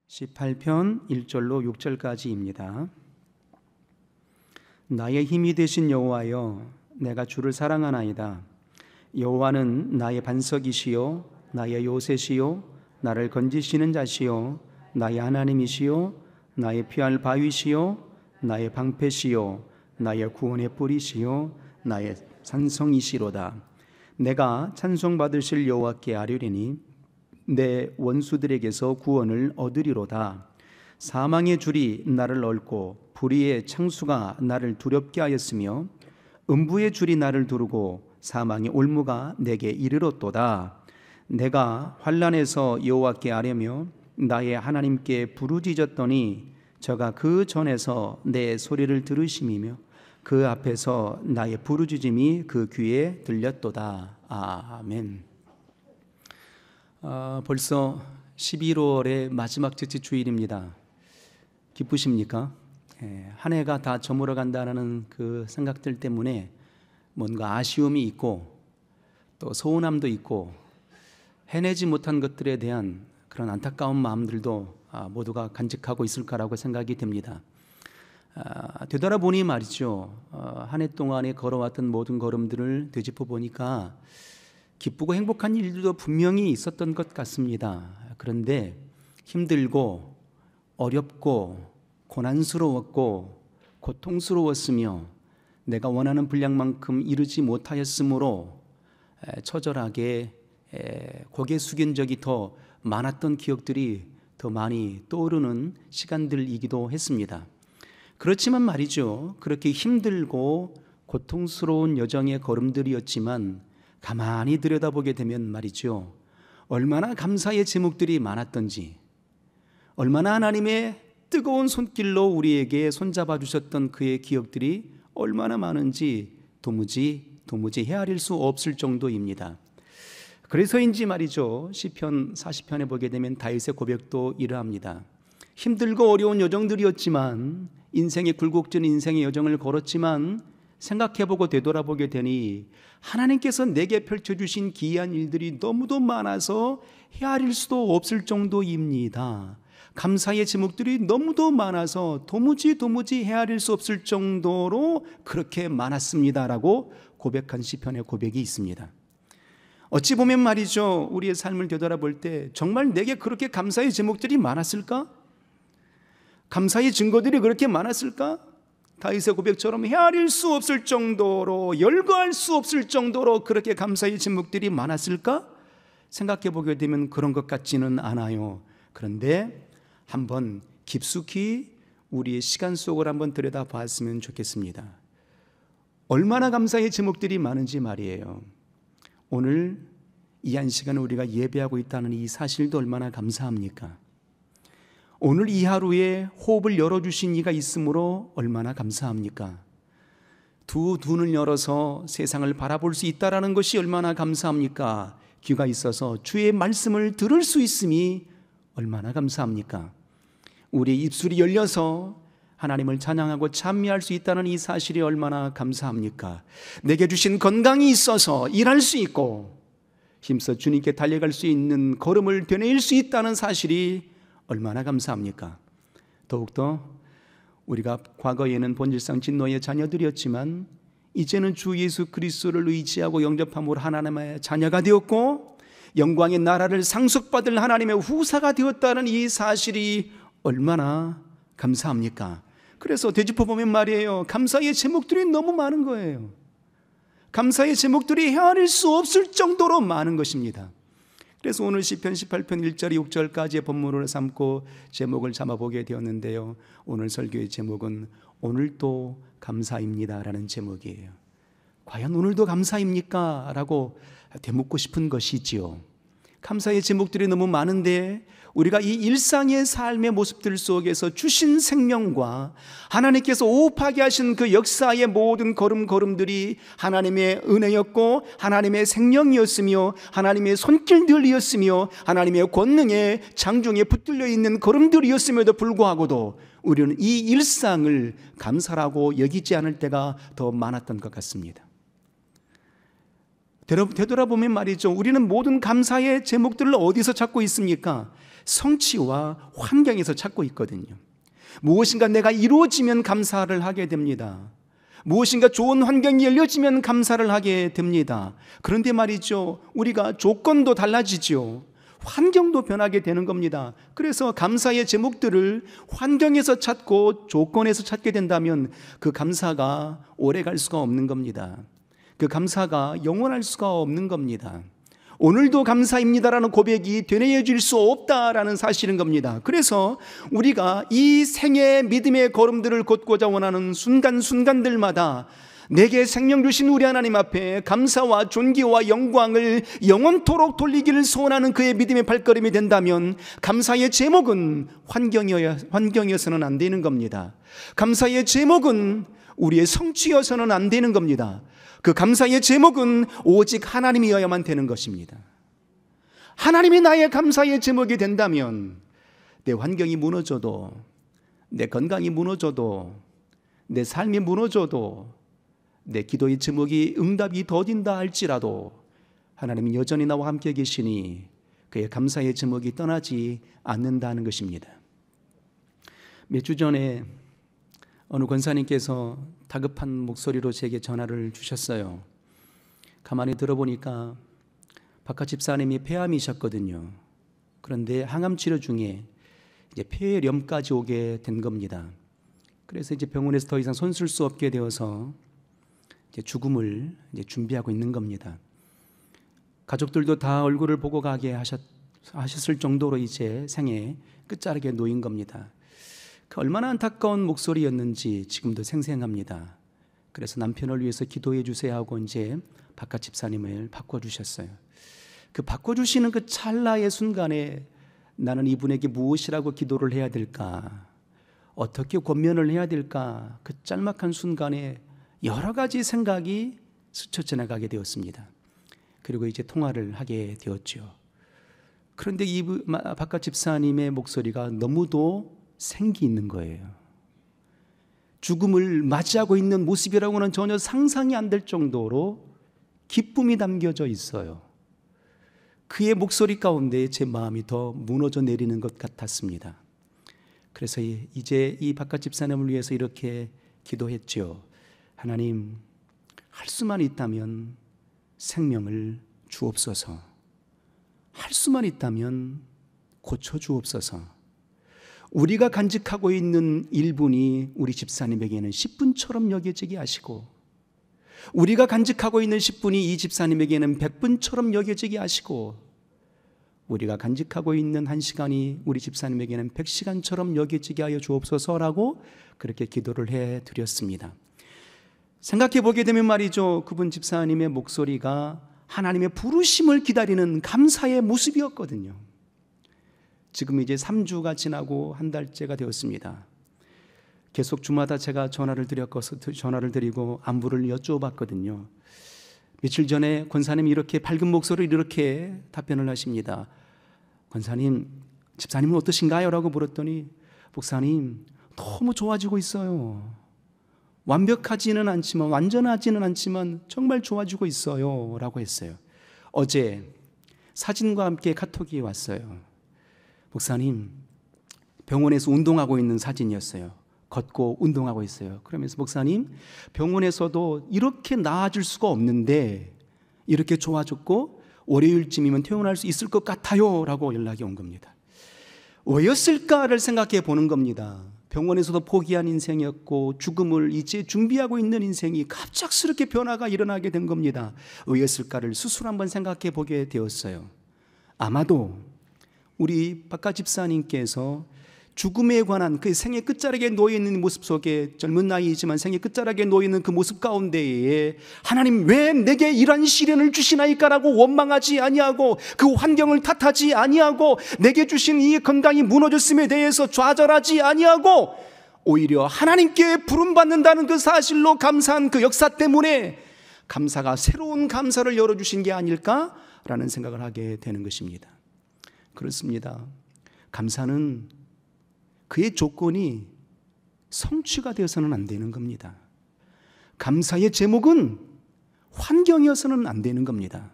18편 1절로 6절까지입니다. 나의 힘이 되신 여호와여, 내가 주를 사랑하나이다. 여호와는 나의 반석이시요 나의 요새시요 나를 건지시는 자시요 나의 하나님이시요 나의 피할 바위시요 나의 방패시요 나의 구원의 뿌리시요 나의 찬송이시로다. 내가 찬송받으실 여호와께 아뢰리니 내 원수들에게서 구원을 얻으리로다. 사망의 줄이 나를 얽고 불의의 창수가 나를 두렵게 하였으며 음부의 줄이 나를 두르고 사망의 올무가 내게 이르렀도다. 내가 환난에서 여호와께 아뢰며 나의 하나님께 부르짖었더니 저가 그 전에서 내 소리를 들으심이며 그 앞에서 나의 부르짖음이 그 귀에 들렸도다. 아멘. 벌써 11월의 마지막 주치 주일입니다. 기쁘십니까? 한 해가 다 저물어 간다는 그 생각들 때문에 뭔가 아쉬움이 있고 또 서운함도 있고 해내지 못한 것들에 대한 그런 안타까운 마음들도 모두가 간직하고 있을 거라고 생각이 됩니다. 되돌아보니 말이죠, 한 해 동안에 걸어왔던 모든 걸음들을 되짚어 보니까 기쁘고 행복한 일들도 분명히 있었던 것 같습니다. 그런데 힘들고 어렵고 고난스러웠고 고통스러웠으며 내가 원하는 분량만큼 이루지 못하였으므로 처절하게 고개 숙인 적이 더 많았던 기억들이 더 많이 떠오르는 시간들이기도 했습니다. 그렇지만 말이죠, 그렇게 힘들고 고통스러운 여정의 걸음들이었지만 가만히 들여다보게 되면 말이죠, 얼마나 감사의 제목들이 많았던지, 얼마나 하나님의 뜨거운 손길로 우리에게 손잡아 주셨던 그의 기억들이 얼마나 많은지 도무지 헤아릴 수 없을 정도입니다. 그래서인지 말이죠, 시편 40편에 보게 되면 다윗의 고백도 이러합니다. 힘들고 어려운 여정들이었지만, 인생의 굴곡진 인생의 여정을 걸었지만 생각해보고 되돌아보게 되니 하나님께서 내게 펼쳐주신 기이한 일들이 너무도 많아서 헤아릴 수도 없을 정도입니다. 감사의 제목들이 너무도 많아서 도무지 헤아릴 수 없을 정도로 그렇게 많았습니다라고 고백한 시편의 고백이 있습니다. 어찌 보면 말이죠, 우리의 삶을 되돌아볼 때 정말 내게 그렇게 감사의 제목들이 많았을까? 감사의 증거들이 그렇게 많았을까? 다윗의 고백처럼 헤아릴 수 없을 정도로, 열거할 수 없을 정도로 그렇게 감사의 제목들이 많았을까? 생각해 보게 되면 그런 것 같지는 않아요. 그런데 한번 깊숙이 우리의 시간 속을 한번 들여다 봤으면 좋겠습니다. 얼마나 감사의 제목들이 많은지 말이에요. 오늘 이 한 시간 우리가 예배하고 있다는 이 사실도 얼마나 감사합니까? 오늘 이 하루에 호흡을 열어주신 이가 있으므로 얼마나 감사합니까? 두 눈을 열어서 세상을 바라볼 수 있다는 것이 얼마나 감사합니까? 귀가 있어서 주의 말씀을 들을 수 있음이 얼마나 감사합니까? 우리의 입술이 열려서 하나님을 찬양하고 찬미할 수 있다는 이 사실이 얼마나 감사합니까? 내게 주신 건강이 있어서 일할 수 있고 힘써 주님께 달려갈 수 있는 걸음을 되뇌일 수 있다는 사실이 얼마나 감사합니까? 더욱더 우리가 과거에는 본질상 진노의 자녀들이었지만 이제는 주 예수 그리스도를 의지하고 영접함으로 하나님의 자녀가 되었고 영광의 나라를 상속받을 하나님의 후사가 되었다는 이 사실이 얼마나 감사합니까? 그래서 되짚어보면 말이에요, 감사의 제목들이 너무 많은 거예요. 감사의 제목들이 헤아릴 수 없을 정도로 많은 것입니다. 그래서 오늘 시편 18편 1절 6절까지의 본문을 삼고 제목을 잡아보게 되었는데요, 오늘 설교의 제목은 오늘도 감사입니다 라는 제목이에요. 과연 오늘도 감사입니까? 라고 되묻고 싶은 것이지요. 감사의 제목들이 너무 많은데 우리가 이 일상의 삶의 모습들 속에서 주신 생명과 하나님께서 오업하게 하신 그 역사의 모든 걸음들이 하나님의 은혜였고 하나님의 생명이었으며 하나님의 손길들이었으며 하나님의 권능의 장중에 붙들려 있는 걸음들이었음에도 불구하고도 우리는 이 일상을 감사라고 여기지 않을 때가 더 많았던 것 같습니다. 되돌아보면 말이죠, 우리는 모든 감사의 제목들을 어디서 찾고 있습니까? 성취와 환경에서 찾고 있거든요. 무엇인가 내가 이루어지면 감사를 하게 됩니다. 무엇인가 좋은 환경이 열려지면 감사를 하게 됩니다. 그런데 말이죠, 우리가 조건도 달라지죠. 환경도 변하게 되는 겁니다. 그래서 감사의 제목들을 환경에서 찾고 조건에서 찾게 된다면 그 감사가 오래 갈 수가 없는 겁니다. 그 감사가 영원할 수가 없는 겁니다. 오늘도 감사입니다라는 고백이 되뇌어질 수 없다라는 사실인 겁니다. 그래서 우리가 이 생애의 믿음의 걸음들을 걷고자 원하는 순간순간들마다 내게 생명 주신 우리 하나님 앞에 감사와 존귀와 영광을 영원토록 돌리기를 소원하는 그의 믿음의 발걸음이 된다면 감사의 제목은 환경이어서는 안 되는 겁니다. 감사의 제목은 우리의 성취여서는 안 되는 겁니다. 그 감사의 제목은 오직 하나님이어야만 되는 것입니다. 하나님이 나의 감사의 제목이 된다면 내 환경이 무너져도, 내 건강이 무너져도, 내 삶이 무너져도, 내 기도의 제목이 응답이 더딘다 할지라도 하나님은 여전히 나와 함께 계시니 그의 감사의 제목이 떠나지 않는다는 것입니다. 몇 주 전에 어느 권사님께서 다급한 목소리로 제게 전화를 주셨어요. 가만히 들어보니까 바깥 집사님이 폐암이셨거든요. 그런데 항암 치료 중에 이제 폐렴까지 오게 된 겁니다. 그래서 이제 병원에서 더 이상 손 쓸 수 없게 되어서 이제 죽음을 이제 준비하고 있는 겁니다. 가족들도 다 얼굴을 보고 가게 하셨을 정도로 이제 생애 끝자락에 놓인 겁니다. 그 얼마나 안타까운 목소리였는지 지금도 생생합니다. 그래서 남편을 위해서 기도해 주세요 하고 이제 바깥 집사님을 바꿔주셨어요. 그 바꿔주시는 그 찰나의 순간에 나는 이분에게 무엇이라고 기도를 해야 될까, 어떻게 권면을 해야 될까, 그 짤막한 순간에 여러 가지 생각이 스쳐 지나가게 되었습니다. 그리고 이제 통화를 하게 되었죠. 그런데 이 바깥 집사님의 목소리가 너무도 생기 있는 거예요. 죽음을 맞이하고 있는 모습이라고는 전혀 상상이 안 될 정도로 기쁨이 담겨져 있어요. 그의 목소리 가운데 제 마음이 더 무너져 내리는 것 같았습니다. 그래서 이제 이 바깥 집사님을 위해서 이렇게 기도했죠. 하나님, 할 수만 있다면 생명을 주옵소서. 할 수만 있다면 고쳐 주옵소서. 우리가 간직하고 있는 1분이 우리 집사님에게는 10분처럼 여겨지게 하시고, 우리가 간직하고 있는 10분이 이 집사님에게는 100분처럼 여겨지게 하시고, 우리가 간직하고 있는 1시간이 우리 집사님에게는 100시간처럼 여겨지게 하여 주옵소서라고 그렇게 기도를 해드렸습니다. 생각해 보게 되면 말이죠, 그분 집사님의 목소리가 하나님의 부르심을 기다리는 감사의 모습이었거든요. 지금 이제 3주가 지나고 한 달째가 되었습니다. 계속 주마다 제가 전화를 드리고 안부를 여쭤봤거든요. 며칠 전에 권사님이 이렇게 밝은 목소리로 이렇게 답변을 하십니다. 권사님, 집사님은 어떠신가요? 라고 물었더니, 목사님, 너무 좋아지고 있어요. 완벽하지는 않지만, 완전하지는 않지만 정말 좋아지고 있어요 라고 했어요. 어제 사진과 함께 카톡이 왔어요. 목사님, 병원에서 운동하고 있는 사진이었어요. 걷고 운동하고 있어요. 그러면서 목사님, 병원에서도 이렇게 나아질 수가 없는데 이렇게 좋아졌고 월요일쯤이면 퇴원할 수 있을 것 같아요 라고 연락이 온 겁니다. 왜였을까를 생각해 보는 겁니다. 병원에서도 포기한 인생이었고 죽음을 이제 준비하고 있는 인생이 갑작스럽게 변화가 일어나게 된 겁니다. 왜였을까를 스스로 한번 생각해 보게 되었어요. 아마도 우리 바깥 집사님께서 죽음에 관한 그 생의 끝자락에 놓여있는 모습 속에, 젊은 나이이지만 생의 끝자락에 놓여있는 그 모습 가운데에 하나님 왜 내게 이런 시련을 주시나이까라고 원망하지 아니하고, 그 환경을 탓하지 아니하고, 내게 주신 이 건강이 무너졌음에 대해서 좌절하지 아니하고, 오히려 하나님께 부름받는다는 그 사실로 감사한 그 역사 때문에 감사가 새로운 감사를 열어주신 게 아닐까라는 생각을 하게 되는 것입니다. 그렇습니다. 감사는 그의 조건이 성취가 되어서는 안 되는 겁니다. 감사의 제목은 환경이어서는 안 되는 겁니다.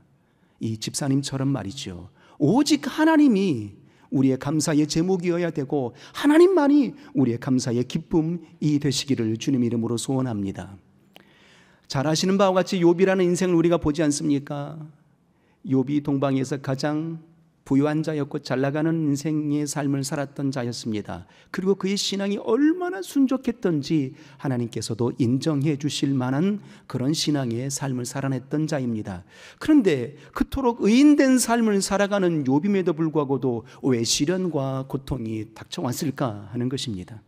이 집사님처럼 말이죠. 오직 하나님이 우리의 감사의 제목이어야 되고 하나님만이 우리의 감사의 기쁨이 되시기를 주님 이름으로 소원합니다. 잘 아시는 바와 같이 욥이라는 인생을 우리가 보지 않습니까? 욥이 동방에서 가장 부유한 자였고 잘나가는 인생의 삶을 살았던 자였습니다. 그리고 그의 신앙이 얼마나 순종했던지 하나님께서도 인정해 주실 만한 그런 신앙의 삶을 살아냈던 자입니다. 그런데 그토록 의인된 삶을 살아가는 욥임에도 불구하고도 왜 시련과 고통이 닥쳐왔을까 하는 것입니다.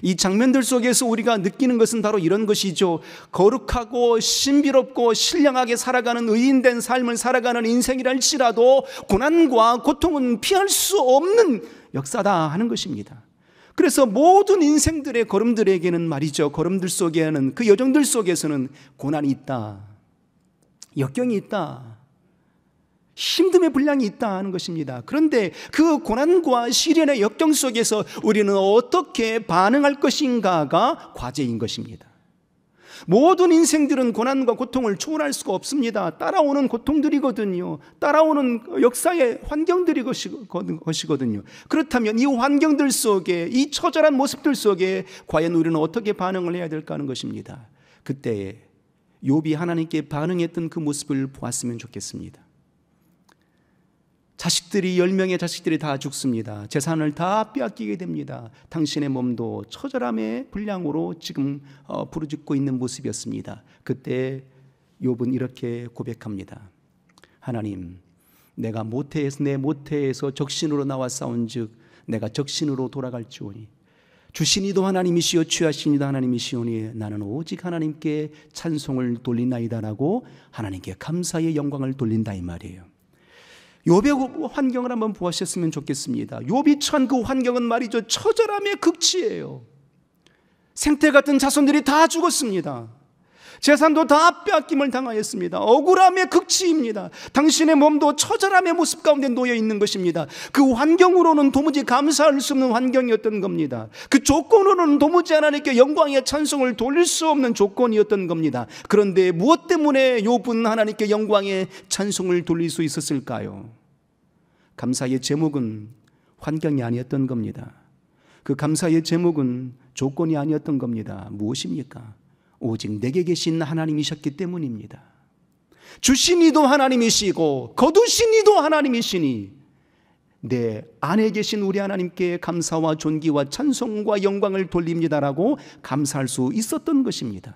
이 장면들 속에서 우리가 느끼는 것은 바로 이런 것이죠. 거룩하고 신비롭고 신령하게 살아가는 의인된 삶을 살아가는 인생이랄지라도 고난과 고통은 피할 수 없는 역사다 하는 것입니다. 그래서 모든 인생들의 걸음들에게는 말이죠, 걸음들 속에는, 그 여정들 속에서는 고난이 있다, 역경이 있다, 힘듦의 분량이 있다 하는 것입니다. 그런데 그 고난과 시련의 역경 속에서 우리는 어떻게 반응할 것인가가 과제인 것입니다. 모든 인생들은 고난과 고통을 초월할 수가 없습니다. 따라오는 고통들이거든요. 따라오는 역사의 환경들이 것이거든요. 그렇다면 이 환경들 속에, 이 처절한 모습들 속에 과연 우리는 어떻게 반응을 해야 될까 하는 것입니다. 그때에 욥이 하나님께 반응했던 그 모습을 보았으면 좋겠습니다. 자식들이 10명의 자식들이 다 죽습니다. 재산을 다 빼앗기게 됩니다. 당신의 몸도 처절함의 분량으로 지금 부르짖고 있는 모습이었습니다. 그때 욥은 이렇게 고백합니다. 하나님, 내가 내 모태에서 적신으로 나와 싸운즉 내가 적신으로 돌아갈지오니 주신이도 하나님이시요 취하신이도 하나님이시오니 나는 오직 하나님께 찬송을 돌리나이다라고 하나님께 감사의 영광을 돌린다 이 말이에요. 욥의 환경을 한번 보았으면 좋겠습니다. 욥이 처한 그 환경은 말이죠, 처절함의 극치예요. 생태 같은 자손들이 다 죽었습니다. 재산도 다 빼앗김을 당하였습니다. 억울함의 극치입니다. 당신의 몸도 처절함의 모습 가운데 놓여 있는 것입니다. 그 환경으로는 도무지 감사할 수 없는 환경이었던 겁니다. 그 조건으로는 도무지 하나님께 영광의 찬송을 돌릴 수 없는 조건이었던 겁니다. 그런데 무엇 때문에 욥은 하나님께 영광의 찬송을 돌릴 수 있었을까요? 감사의 제목은 환경이 아니었던 겁니다. 그 감사의 제목은 조건이 아니었던 겁니다. 무엇입니까? 오직 내게 계신 하나님이셨기 때문입니다. 주신 이도 하나님이시고 거두신 이도 하나님이시니 내 안에 계신 우리 하나님께 감사와 존귀와 찬송과 영광을 돌립니다라고 감사할 수 있었던 것입니다.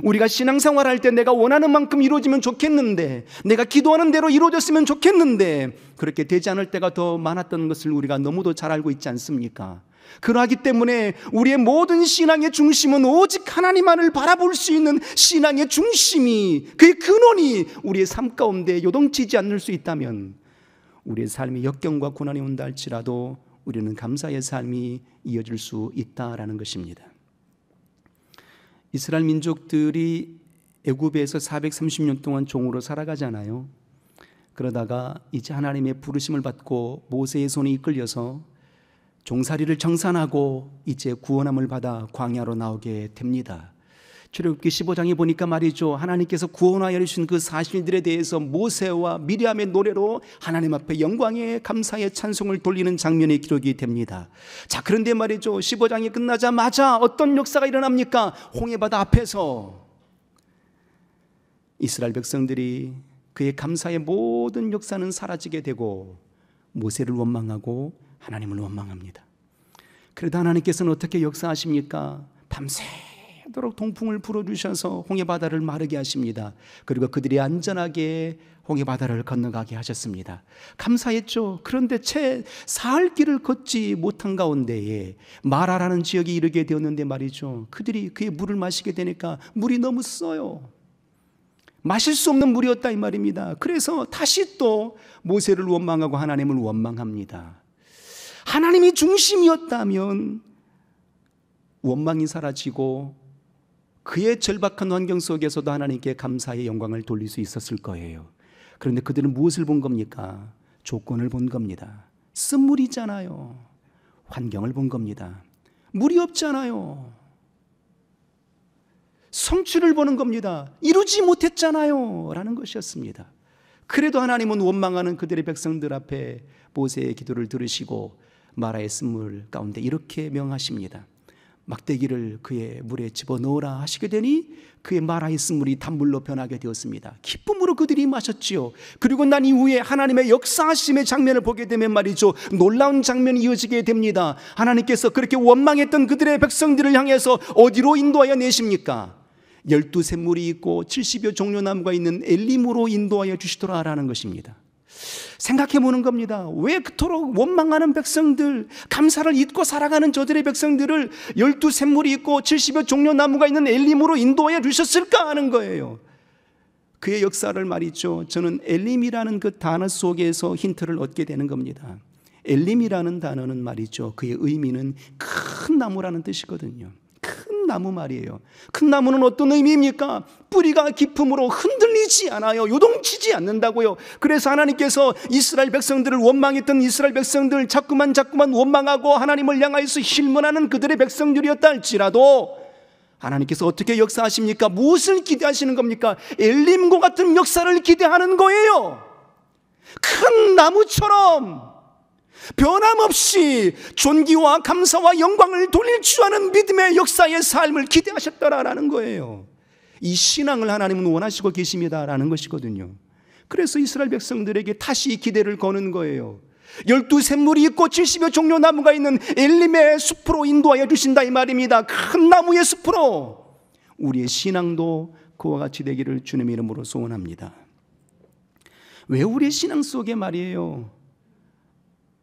우리가 신앙생활 할 때 내가 원하는 만큼 이루어지면 좋겠는데, 내가 기도하는 대로 이루어졌으면 좋겠는데 그렇게 되지 않을 때가 더 많았던 것을 우리가 너무도 잘 알고 있지 않습니까? 그러하기 때문에 우리의 모든 신앙의 중심은 오직 하나님만을 바라볼 수 있는 신앙의 중심이, 그의 근원이 우리의 삶 가운데 요동치지 않을 수 있다면 우리의 삶에 역경과 고난이 온다 할지라도 우리는 감사의 삶이 이어질 수 있다라는 것입니다. 이스라엘 민족들이 애굽에서 430년 동안 종으로 살아가잖아요. 그러다가 이제 하나님의 부르심을 받고 모세의 손에 이끌려서 종살이를 정산하고 이제 구원함을 받아 광야로 나오게 됩니다. 출애굽기 15장에 보니까 말이죠, 하나님께서 구원하여 주신 그 사실들에 대해서 모세와 미리암의 노래로 하나님 앞에 영광의 감사의 찬송을 돌리는 장면이 기록이 됩니다. 자, 그런데 말이죠, 15장이 끝나자마자 어떤 역사가 일어납니까? 홍해바다 앞에서 이스라엘 백성들이 그의 감사의 모든 역사는 사라지게 되고 모세를 원망하고 하나님을 원망합니다. 그러다 하나님께서는 어떻게 역사하십니까? 밤새도록 동풍을 불어주셔서 홍해바다를 마르게 하십니다. 그리고 그들이 안전하게 홍해바다를 건너가게 하셨습니다. 감사했죠. 그런데 채 사흘 길을 걷지 못한 가운데에 마라라는 지역에 이르게 되었는데 말이죠, 그들이 그의 물을 마시게 되니까 물이 너무 써요. 마실 수 없는 물이었다 이 말입니다. 그래서 다시 또 모세를 원망하고 하나님을 원망합니다. 하나님이 중심이었다면 원망이 사라지고 그의 절박한 환경 속에서도 하나님께 감사의 영광을 돌릴 수 있었을 거예요. 그런데 그들은 무엇을 본 겁니까? 조건을 본 겁니다. 쓴물이잖아요. 환경을 본 겁니다. 물이 없잖아요. 성취를 보는 겁니다. 이루지 못했잖아요 라는 것이었습니다. 그래도 하나님은 원망하는 그들의 백성들 앞에 모세의 기도를 들으시고 마라의 쓴물 가운데 이렇게 명하십니다. 막대기를 그의 물에 집어넣으라 하시게 되니 그의 마라의 쓴물이 단물로 변하게 되었습니다. 기쁨으로 그들이 마셨지요. 그리고 난 이후에 하나님의 역사하심의 장면을 보게 되면 말이죠, 놀라운 장면이 이어지게 됩니다. 하나님께서 그렇게 원망했던 그들의 백성들을 향해서 어디로 인도하여 내십니까? 12샘물이 있고 70여 종려나무가 있는 엘림으로 인도하여 주시더라라는 것입니다. 생각해 보는 겁니다. 왜 그토록 원망하는 백성들, 감사를 잊고 살아가는 저들의 백성들을 12샘물이 있고 70여 종려나무가 있는 엘림으로 인도하여 주셨을까 하는 거예요. 그의 역사를 말이죠, 저는 엘림이라는 그 단어 속에서 힌트를 얻게 되는 겁니다. 엘림이라는 단어는 말이죠, 그의 의미는 큰 나무라는 뜻이거든요. 큰 나무 말이에요. 큰 나무는 어떤 의미입니까? 뿌리가 깊음으로 흔들리지 않아요. 요동치지 않는다고요. 그래서 하나님께서 이스라엘 백성들을 원망했던 이스라엘 백성들, 자꾸만 원망하고 하나님을 향하여서 실문하는 그들의 백성들이었다 할지라도 하나님께서 어떻게 역사하십니까? 무엇을 기대하시는 겁니까? 엘림과 같은 역사를 기대하는 거예요. 큰 나무처럼 변함없이 존귀와 감사와 영광을 돌릴 줄 아는 믿음의 역사의 삶을 기대하셨더라라는 거예요. 이 신앙을 하나님은 원하시고 계십니다라는 것이거든요. 그래서 이스라엘 백성들에게 다시 기대를 거는 거예요. 12샘물이 있고 70여 종려나무가 있는 엘림의 숲으로 인도하여 주신다 이 말입니다. 큰 나무의 숲으로. 우리의 신앙도 그와 같이 되기를 주님의 이름으로 소원합니다. 왜 우리의 신앙 속에 말이에요,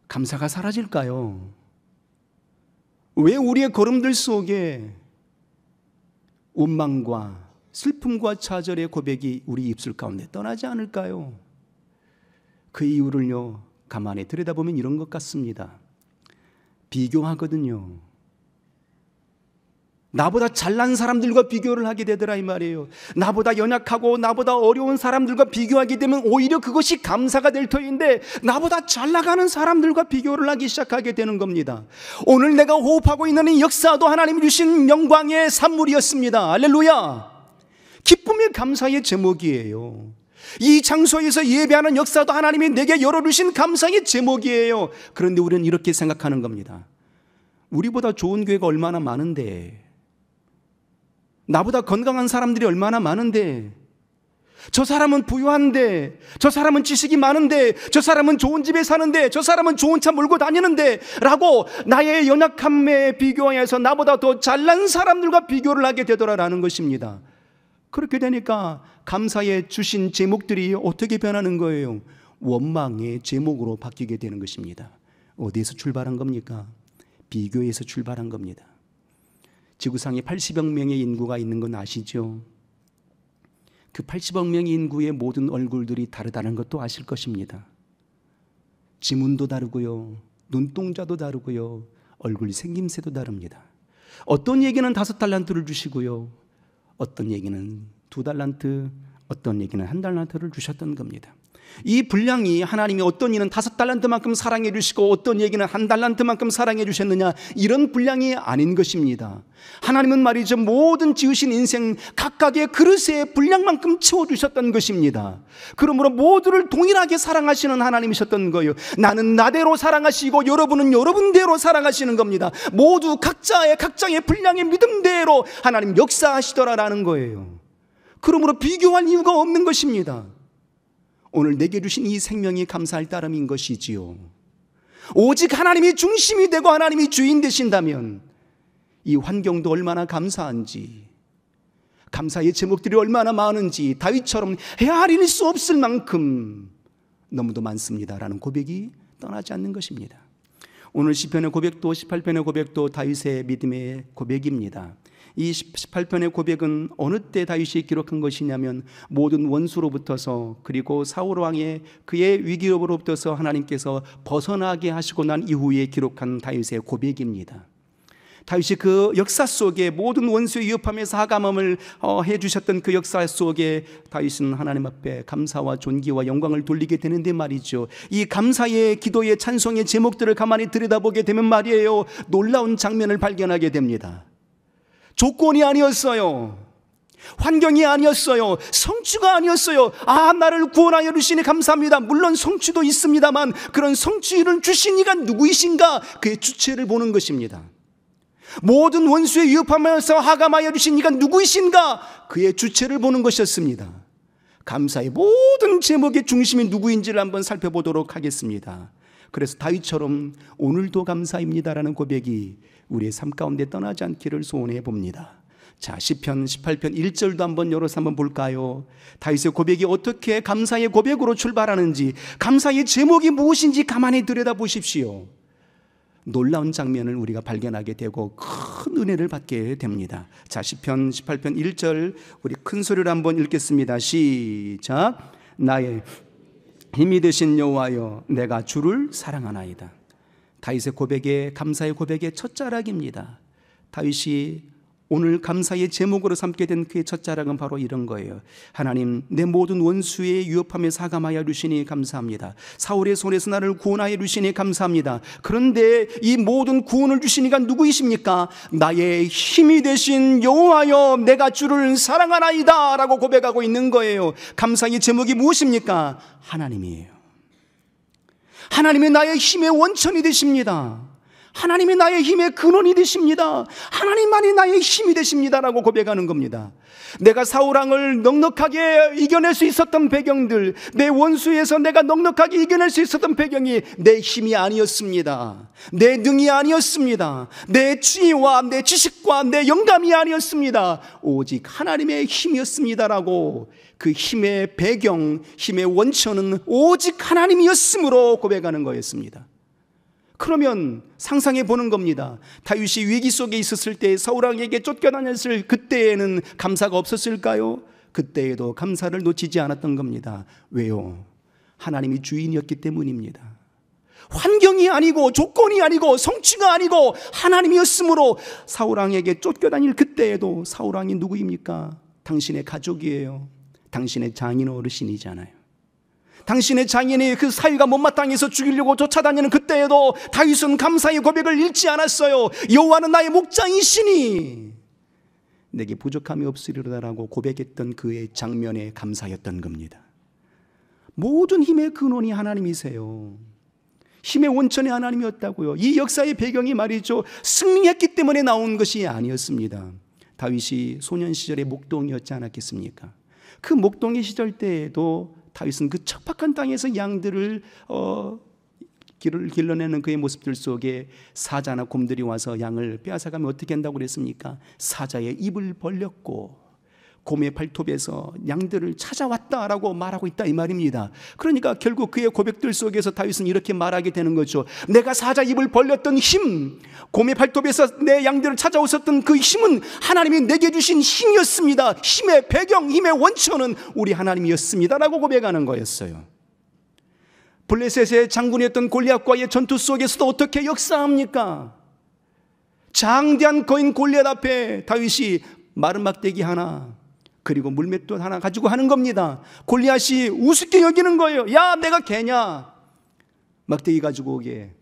감사가 사라질까요? 왜 우리의 걸음들 속에 원망과 슬픔과 좌절의 고백이 우리 입술 가운데 떠나지 않을까요? 그 이유를요, 가만히 들여다보면 이런 것 같습니다. 비교하거든요. 나보다 잘난 사람들과 비교를 하게 되더라 이 말이에요. 나보다 연약하고 나보다 어려운 사람들과 비교하게 되면 오히려 그것이 감사가 될 터인데 나보다 잘 나가는 사람들과 비교를 하기 시작하게 되는 겁니다. 오늘 내가 호흡하고 있는 이 역사도 하나님이 주신 영광의 산물이었습니다. 할렐루야. 기쁨의 감사의 제목이에요. 이 장소에서 예배하는 역사도 하나님이 내게 열어주신 감사의 제목이에요. 그런데 우리는 이렇게 생각하는 겁니다. 우리보다 좋은 교회가 얼마나 많은데, 나보다 건강한 사람들이 얼마나 많은데, 저 사람은 부유한데, 저 사람은 지식이 많은데, 저 사람은 좋은 집에 사는데, 저 사람은 좋은 차 몰고 다니는데 라고 나의 연약함에 비교하여서 나보다 더 잘난 사람들과 비교를 하게 되더라라는 것입니다. 그렇게 되니까 감사에 주신 제목들이 어떻게 변하는 거예요? 원망의 제목으로 바뀌게 되는 것입니다. 어디에서 출발한 겁니까? 비교에서 출발한 겁니다. 지구상에 80억 명의 인구가 있는 건 아시죠? 그 80억 명의 인구의 모든 얼굴들이 다르다는 것도 아실 것입니다. 지문도 다르고요, 눈동자도 다르고요, 얼굴 생김새도 다릅니다. 어떤 얘기는 5달란트를 주시고요, 어떤 얘기는 2달란트, 어떤 얘기는 1달란트를 주셨던 겁니다. 이 분량이 하나님이 어떤 이는 5달란트만큼 사랑해 주시고 어떤 얘기는 1달란트만큼 사랑해 주셨느냐, 이런 분량이 아닌 것입니다. 하나님은 말이죠, 모든 지으신 인생 각각의 그릇의 분량만큼 채워주셨던 것입니다. 그러므로 모두를 동일하게 사랑하시는 하나님이셨던 거예요. 나는 나대로 사랑하시고 여러분은 여러분대로 사랑하시는 겁니다. 모두 각자의 분량의 믿음대로 하나님 역사하시더라라는 거예요. 그러므로 비교할 이유가 없는 것입니다. 오늘 내게 주신 이 생명이 감사할 따름인 것이지요. 오직 하나님이 중심이 되고 하나님이 주인 되신다면 이 환경도 얼마나 감사한지, 감사의 제목들이 얼마나 많은지 다윗처럼 헤아릴 수 없을 만큼 너무도 많습니다라는 고백이 떠나지 않는 것입니다. 오늘 시편의 고백도 18편의 고백도 다윗의 믿음의 고백입니다. 이 18편의 고백은 어느 때 다윗이 기록한 것이냐면 모든 원수로부터서, 그리고 사울 왕의 그의 위기로부터서 하나님께서 벗어나게 하시고 난 이후에 기록한 다윗의 고백입니다. 다윗이 그 역사 속에 모든 원수의 위협함에서 하감함을 해주셨던 그 역사 속에 다윗은 하나님 앞에 감사와 존귀와 영광을 돌리게 되는데 말이죠, 이 감사의 기도의 찬송의 제목들을 가만히 들여다보게 되면 말이에요, 놀라운 장면을 발견하게 됩니다. 조건이 아니었어요. 환경이 아니었어요. 성취가 아니었어요. 나를 구원하여 주시니 감사합니다. 물론 성취도 있습니다만 그런 성취를 주신 이가 누구이신가? 그의 주체를 보는 것입니다. 모든 원수의 위협하면서 하감하여 주신 이가 누구이신가? 그의 주체를 보는 것이었습니다. 감사의 모든 제목의 중심이 누구인지를 한번 살펴보도록 하겠습니다. 그래서 다윗처럼 오늘도 감사입니다라는 고백이 우리의 삶 가운데 떠나지 않기를 소원해 봅니다. 자, 시편 18편 1절도 한번 열어서 한번 볼까요? 다윗의 고백이 어떻게 감사의 고백으로 출발하는지, 감사의 제목이 무엇인지 가만히 들여다보십시오. 놀라운 장면을 우리가 발견하게 되고 큰 은혜를 받게 됩니다. 자, 시편 18편 1절 우리 큰 소리로 한번 읽겠습니다. 시작. 나의 힘이 되신 여호와여, 내가 주를 사랑하나이다. 다윗의 고백에, 감사의 고백의 첫 자락입니다. 다윗이 오늘 감사의 제목으로 삼게 된 그의 첫 자락은 바로 이런 거예요. 하나님, 내 모든 원수의 위협함에 사감하여 주시니 감사합니다. 사울의 손에서 나를 구원하여 주시니 감사합니다. 그런데 이 모든 구원을 주신 이가 누구이십니까? 나의 힘이 되신 여호와여, 내가 주를 사랑하나이다 라고 고백하고 있는 거예요. 감사의 제목이 무엇입니까? 하나님이에요. 하나님이 나의 힘의 원천이 되십니다. 하나님이 나의 힘의 근원이 되십니다. 하나님만이 나의 힘이 되십니다라고 고백하는 겁니다. 내가 사울왕을 넉넉하게 이겨낼 수 있었던 배경들, 내 원수에서 내가 넉넉하게 이겨낼 수 있었던 배경이 내 힘이 아니었습니다. 내 능이 아니었습니다. 내 지혜와 내 지식과 내 영감이 아니었습니다. 오직 하나님의 힘이었습니다라고, 그 힘의 배경, 힘의 원천은 오직 하나님이었으므로 고백하는 거였습니다. 그러면 상상해 보는 겁니다. 다윗이 위기 속에 있었을 때, 사울왕에게 쫓겨다녔을 그때에는 감사가 없었을까요? 그때에도 감사를 놓치지 않았던 겁니다. 왜요? 하나님이 주인이었기 때문입니다. 환경이 아니고 조건이 아니고 성취가 아니고 하나님이었으므로 사울왕에게 쫓겨다닐 그때에도 사울왕이 누구입니까? 당신의 가족이에요. 당신의 장인 어르신이잖아요. 당신의 장인이 그 사위가 못마땅해서 죽이려고 쫓아다니는 그때에도 다윗은 감사의 고백을 잃지 않았어요. 여호와는 나의 목장이시니 내게 부족함이 없으리로다라고 고백했던 그의 장면에 감사였던 겁니다. 모든 힘의 근원이 하나님이세요. 힘의 원천이 하나님이었다고요. 이 역사의 배경이 말이죠, 승리했기 때문에 나온 것이 아니었습니다. 다윗이 소년 시절의 목동이었지 않았겠습니까? 그 목동의 시절 때에도 다윗은 그 척박한 땅에서 양들을 길을 길러내는 그의 모습들 속에 사자나 곰들이 와서 양을 빼앗아가면 어떻게 한다고 그랬습니까? 사자의 입을 벌렸고 곰의 발톱에서 양들을 찾아왔다라고 말하고 있다 이 말입니다. 그러니까 결국 그의 고백들 속에서 다윗은 이렇게 말하게 되는 거죠. 내가 사자 입을 벌렸던 힘, 곰의 발톱에서 내 양들을 찾아오셨던 그 힘은 하나님이 내게 주신 힘이었습니다. 힘의 배경, 힘의 원천은 우리 하나님이었습니다라고 고백하는 거였어요. 블레셋의 장군이었던 골리앗과의 전투 속에서도 어떻게 역사합니까? 장대한 거인 골리앗 앞에 다윗이 마른 막대기 하나 그리고 물맷돌 하나 가지고 하는 겁니다. 골리앗이 우습게 여기는 거예요. 야, 내가 개냐? 막대기 가지고 오게.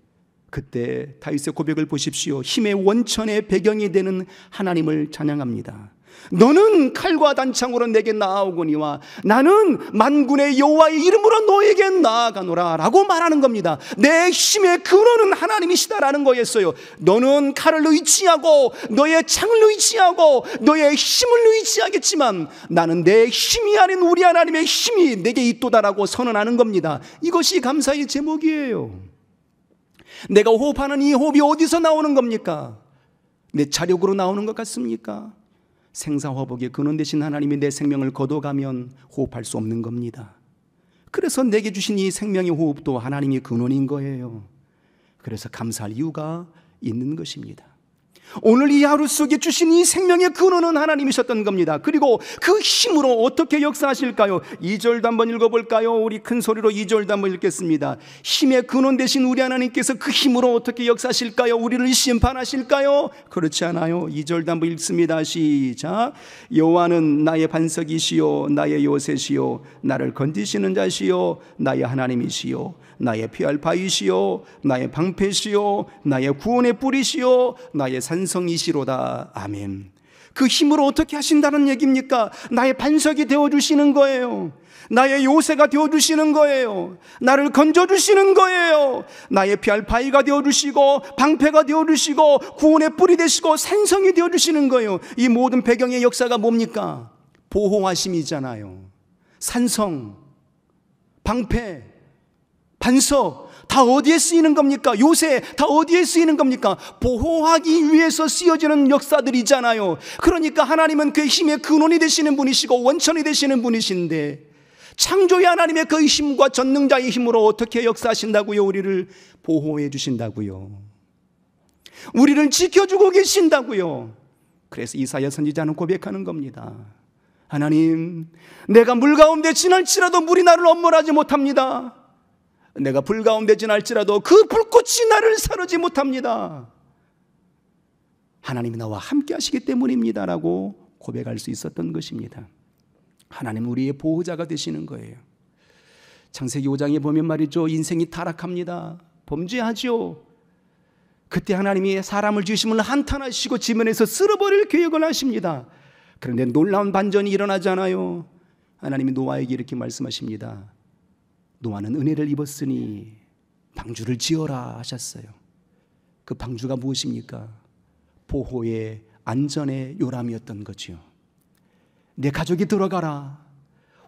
그때 다윗의 고백을 보십시오. 힘의 원천의 배경이 되는 하나님을 찬양합니다. 너는 칼과 단창으로 내게 나아오거니와 나는 만군의 여호와의 이름으로 너에게 나아가노라 라고 말하는 겁니다. 내 힘의 근원은 하나님이시다라는 거였어요. 너는 칼을 의지하고 너의 창을 의지하고 너의 힘을 의지하겠지만 나는 내 힘이 아닌 우리 하나님의 힘이 내게 있도다라고 선언하는 겁니다. 이것이 감사의 제목이에요. 내가 호흡하는 이 호흡이 어디서 나오는 겁니까? 내 자력으로 나오는 것 같습니까? 생사화복의 근원 되신 하나님이 내 생명을 거둬가면 호흡할 수 없는 겁니다. 그래서 내게 주신 이 생명의 호흡도 하나님이 근원인 거예요. 그래서 감사할 이유가 있는 것입니다. 오늘 이 하루 속에 주신 이 생명의 근원은 하나님이셨던 겁니다. 그리고 그 힘으로 어떻게 역사하실까요? 2절도 한번 읽어볼까요? 우리 큰 소리로 2절도 한번 읽겠습니다. 힘의 근원 되신 우리 하나님께서 그 힘으로 어떻게 역사하실까요? 우리를 심판하실까요? 그렇지 않아요. 2절도 한번 읽습니다. 시작. 여호와는 나의 반석이시요 나의 요새시요 나를 건지시는 자시요 나의 하나님이시요 나의 피할 바위시요 나의 방패시요 나의 구원의 뿌리시요 나의 산성이시로다. 아멘. 그 힘으로 어떻게 하신다는 얘기입니까? 나의 반석이 되어주시는 거예요. 나의 요새가 되어주시는 거예요. 나를 건져주시는 거예요. 나의 피할 바위가 되어주시고 방패가 되어주시고 구원의 뿔이 되시고 산성이 되어주시는 거예요. 이 모든 배경의 역사가 뭡니까? 보호하심이잖아요. 산성, 방패, 반석 다 어디에 쓰이는 겁니까? 요새 다 어디에 쓰이는 겁니까? 보호하기 위해서 쓰여지는 역사들이잖아요. 그러니까 하나님은 그 힘의 근원이 되시는 분이시고 원천이 되시는 분이신데 창조의 하나님의 그 힘과 전능자의 힘으로 어떻게 역사하신다고요? 우리를 보호해 주신다고요. 우리를 지켜주고 계신다고요. 그래서 이사야 선지자는 고백하는 겁니다. 하나님, 내가 물 가운데 지날지라도 물이 나를 엄몰하지 못합니다. 내가 불 가운데 지날지라도 그 불꽃이 나를 사르지 못합니다. 하나님이 나와 함께 하시기 때문입니다 라고 고백할 수 있었던 것입니다. 하나님 우리의 보호자가 되시는 거예요. 창세기 5장에 보면 말이죠, 인생이 타락합니다. 범죄하죠. 그때 하나님이 사람을 지으심을 한탄하시고 지면에서 쓸어버릴 계획을 하십니다. 그런데 놀라운 반전이 일어나잖아요. 하나님이 노아에게 이렇게 말씀하십니다. 노아는 은혜를 입었으니 방주를 지어라 하셨어요. 그 방주가 무엇입니까? 보호의 안전의 요람이었던 거죠. 내 가족이 들어가라.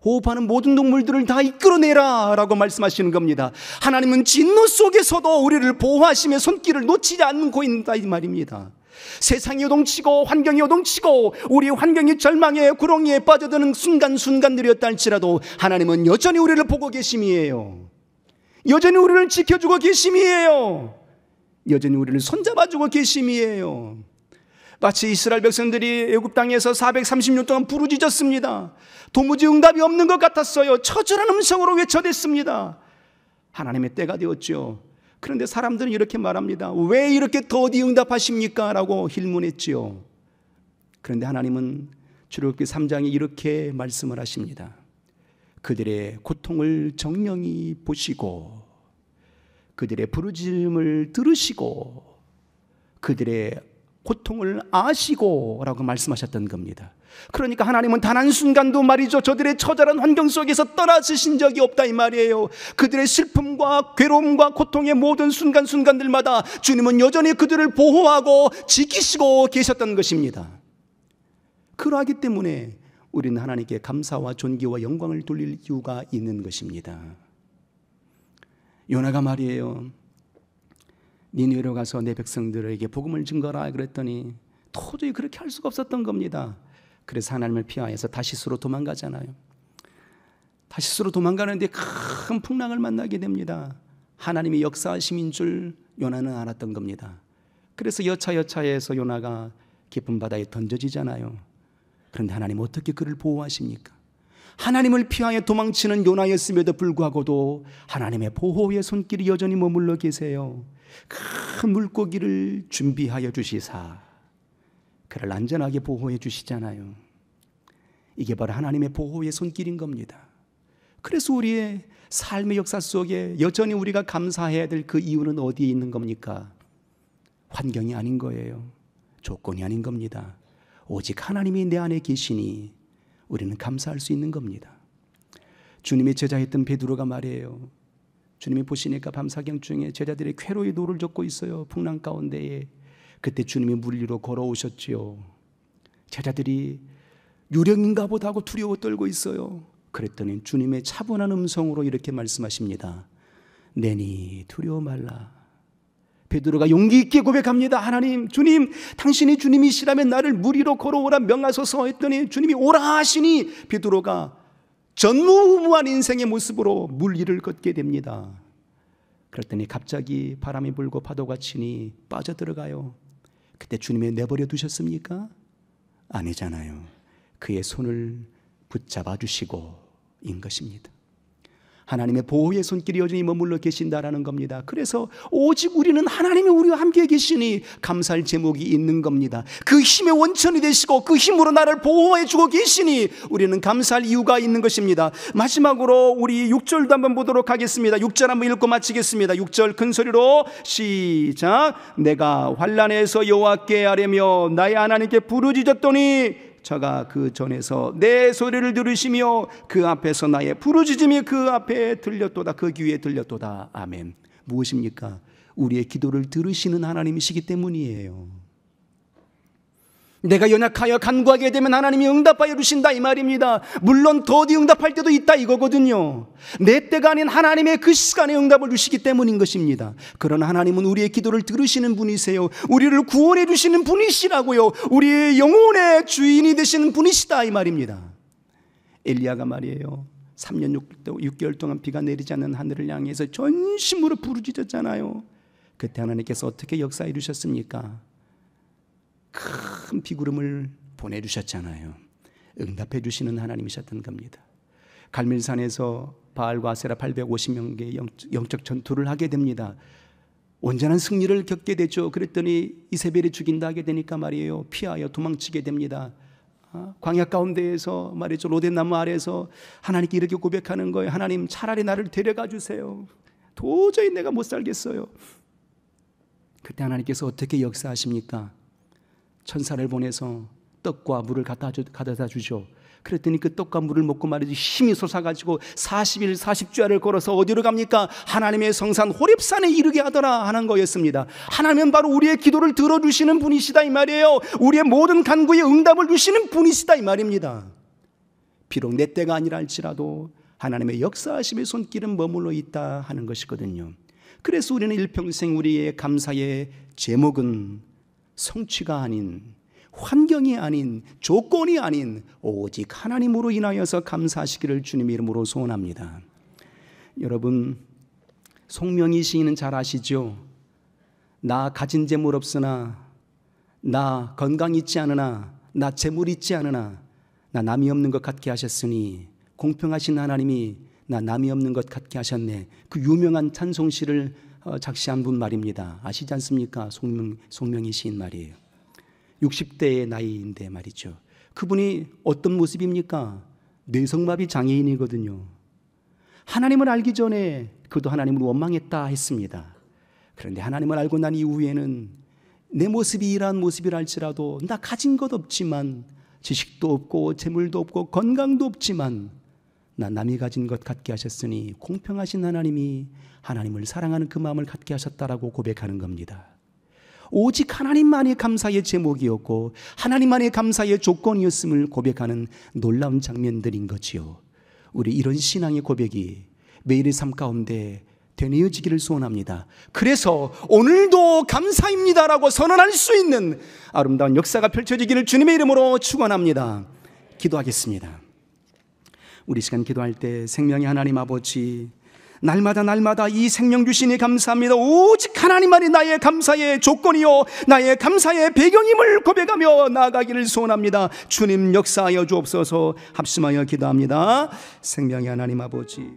호흡하는 모든 동물들을 다 이끌어내라 라고 말씀하시는 겁니다. 하나님은 진노 속에서도 우리를 보호하시며 손길을 놓치지 않고 있다 이 말입니다. 세상이 요동치고 환경이 요동치고 우리 환경이 절망에 구렁이에 빠져드는 순간순간들이었다 할지라도 하나님은 여전히 우리를 보고 계심이에요. 여전히 우리를 지켜주고 계심이에요. 여전히 우리를 손잡아주고 계심이에요. 마치 이스라엘 백성들이 애굽 땅에서 430년 동안 부르짖었습니다. 도무지 응답이 없는 것 같았어요. 처절한 음성으로 외쳐댔습니다. 하나님의 때가 되었죠. 그런데 사람들은 이렇게 말합니다. 왜 이렇게 더디 응답하십니까? 라고 힐문했지요. 그런데 하나님은 출애굽기 3장에 이렇게 말씀을 하십니다. 그들의 고통을 정령히 보시고 그들의 부르짖음을 들으시고 그들의 고통을 아시고 라고 말씀하셨던 겁니다. 그러니까 하나님은 단 한순간도 말이죠, 저들의 처절한 환경 속에서 떠나주신 적이 없다 이 말이에요. 그들의 슬픔과 괴로움과 고통의 모든 순간순간들마다 주님은 여전히 그들을 보호하고 지키시고 계셨던 것입니다. 그러하기 때문에 우리는 하나님께 감사와 존귀와 영광을 돌릴 이유가 있는 것입니다. 요나가 말이에요, 니느웨로 가서 내 백성들에게 복음을 증거라 그랬더니 도저히 그렇게 할 수가 없었던 겁니다. 그래서 하나님을 피하여서 다시스로 도망가잖아요. 다시스로 도망가는데 큰 풍랑을 만나게 됩니다. 하나님의 역사하심인 줄 요나는 알았던 겁니다. 그래서 여차여차해서 요나가 깊은 바다에 던져지잖아요. 그런데 하나님 어떻게 그를 보호하십니까? 하나님을 피하여 도망치는 요나였음에도 불구하고도 하나님의 보호의 손길이 여전히 머물러 계세요. 큰 물고기를 준비하여 주시사 그를 안전하게 보호해 주시잖아요. 이게 바로 하나님의 보호의 손길인 겁니다. 그래서 우리의 삶의 역사 속에 여전히 우리가 감사해야 될 그 이유는 어디에 있는 겁니까? 환경이 아닌 거예요. 조건이 아닌 겁니다. 오직 하나님이 내 안에 계시니 우리는 감사할 수 있는 겁니다. 주님의 제자였던 베드로가 말이에요, 주님이 보시니까 밤사경 중에 제자들이 쾌로의 노를 젓고 있어요. 풍랑 가운데에. 그때 주님이 물 위로 걸어오셨지요. 제자들이 유령인가 보다 하고 두려워 떨고 있어요. 그랬더니 주님의 차분한 음성으로 이렇게 말씀하십니다. 내니 두려워 말라. 베드로가 용기 있게 고백합니다. 하나님, 주님, 당신이 주님이시라면 나를 물 위로 걸어오라 명하소서 했더니 주님이 오라 하시니 베드로가 전무후무한 인생의 모습으로 물 위를 걷게 됩니다. 그랬더니 갑자기 바람이 불고 파도가 치니 빠져들어가요. 그때 주님이 내버려 두셨습니까? 아니잖아요. 그의 손을 붙잡아 주시고 인 것입니다. 하나님의 보호의 손길이 여전히 머물러 계신다라는 겁니다. 그래서 오직 우리는 하나님이 우리와 함께 계시니 감사할 제목이 있는 겁니다. 그 힘의 원천이 되시고 그 힘으로 나를 보호해 주고 계시니 우리는 감사할 이유가 있는 것입니다. 마지막으로 우리 6절도 한번 보도록 하겠습니다. 6절 한번 읽고 마치겠습니다. 6절 큰 소리로 시작. 내가 환난에서 여호와께 아뢰며 나의 하나님께 부르짖었더니 저가 그 전에서 내 소리를 들으시며 그 앞에서 나의 부르짖음이 그 앞에 들렸도다. 그 귀에 들렸도다. 아멘. 무엇입니까? 우리의 기도를 들으시는 하나님이시기 때문이에요. 내가 연약하여 간구하게 되면 하나님이 응답하여 주신다 이 말입니다. 물론 더디 응답할 때도 있다 이거거든요. 내 때가 아닌 하나님의 그 시간에 응답을 주시기 때문인 것입니다. 그러나 하나님은 우리의 기도를 들으시는 분이세요. 우리를 구원해 주시는 분이시라고요. 우리의 영혼의 주인이 되시는 분이시다 이 말입니다. 엘리야가 말이에요, 3년 6개월 동안 비가 내리지 않는 하늘을 향해서 전심으로 부르짖었잖아요. 그때 하나님께서 어떻게 역사해 주셨습니까? 큰 비구름을 보내주셨잖아요. 응답해 주시는 하나님이셨던 겁니다. 갈멜산에서 바알과 아세라 850명의 영적 전투를 하게 됩니다. 온전한 승리를 겪게 되죠. 그랬더니 이세벨이 죽인다 하게 되니까 말이에요, 피하여 도망치게 됩니다. 광야 가운데에서 말이죠, 로뎀나무 아래에서 하나님께 이렇게 고백하는 거예요. 하나님, 차라리 나를 데려가 주세요. 도저히 내가 못 살겠어요. 그때 하나님께서 어떻게 역사하십니까? 천사를 보내서 떡과 물을 가져다 주죠. 그랬더니 그 떡과 물을 먹고 말이지 힘이 솟아가지고 40일 40주야를 걸어서 어디로 갑니까? 하나님의 성산 호렙산에 이르게 하더라 하는 거였습니다. 하나님은 바로 우리의 기도를 들어주시는 분이시다 이 말이에요. 우리의 모든 간구에 응답을 주시는 분이시다 이 말입니다. 비록 내 때가 아니라 할지라도 하나님의 역사하심의 손길은 머물러 있다 하는 것이거든요. 그래서 우리는 일평생 우리의 감사의 제목은 성취가 아닌, 환경이 아닌, 조건이 아닌 오직 하나님으로 인하여서 감사하시기를 주님의 이름으로 소원합니다. 여러분, 송명희 시인은 잘 아시죠? 나 가진 재물 없으나, 나 건강 있지 않으나, 나 재물 있지 않으나, 나 남이 없는 것 같게 하셨으니 공평하신 하나님이 나 남이 없는 것 같게 하셨네. 그 유명한 찬송시를 작시한 분 말입니다. 아시지 않습니까? 송명희 시인 말이에요. 60대의 나이인데 말이죠. 그분이 어떤 모습입니까? 뇌성마비 장애인이거든요. 하나님을 알기 전에 그도 하나님을 원망했다 했습니다. 그런데 하나님을 알고 난 이후에는 내 모습이 이러한 모습이라 할지라도 나 가진 것 없지만, 지식도 없고 재물도 없고 건강도 없지만 나 남이 가진 것 갖게 하셨으니 공평하신 하나님이 하나님을 사랑하는 그 마음을 갖게 하셨다라고 고백하는 겁니다. 오직 하나님만이 감사의 제목이었고 하나님만이 감사의 조건이었음을 고백하는 놀라운 장면들인 거지요. 우리 이런 신앙의 고백이 매일의 삶 가운데 되뇌어지기를 소원합니다. 그래서 오늘도 감사입니다라고 선언할 수 있는 아름다운 역사가 펼쳐지기를 주님의 이름으로 축원합니다. 기도하겠습니다. 우리 시간 기도할 때 생명의 하나님 아버지, 날마다 이 생명 주시니 감사합니다. 오직 하나님만이 나의 감사의 조건이요 나의 감사의 배경임을 고백하며 나아가기를 소원합니다. 주님 역사하여 주옵소서. 합심하여 기도합니다. 생명의 하나님 아버지,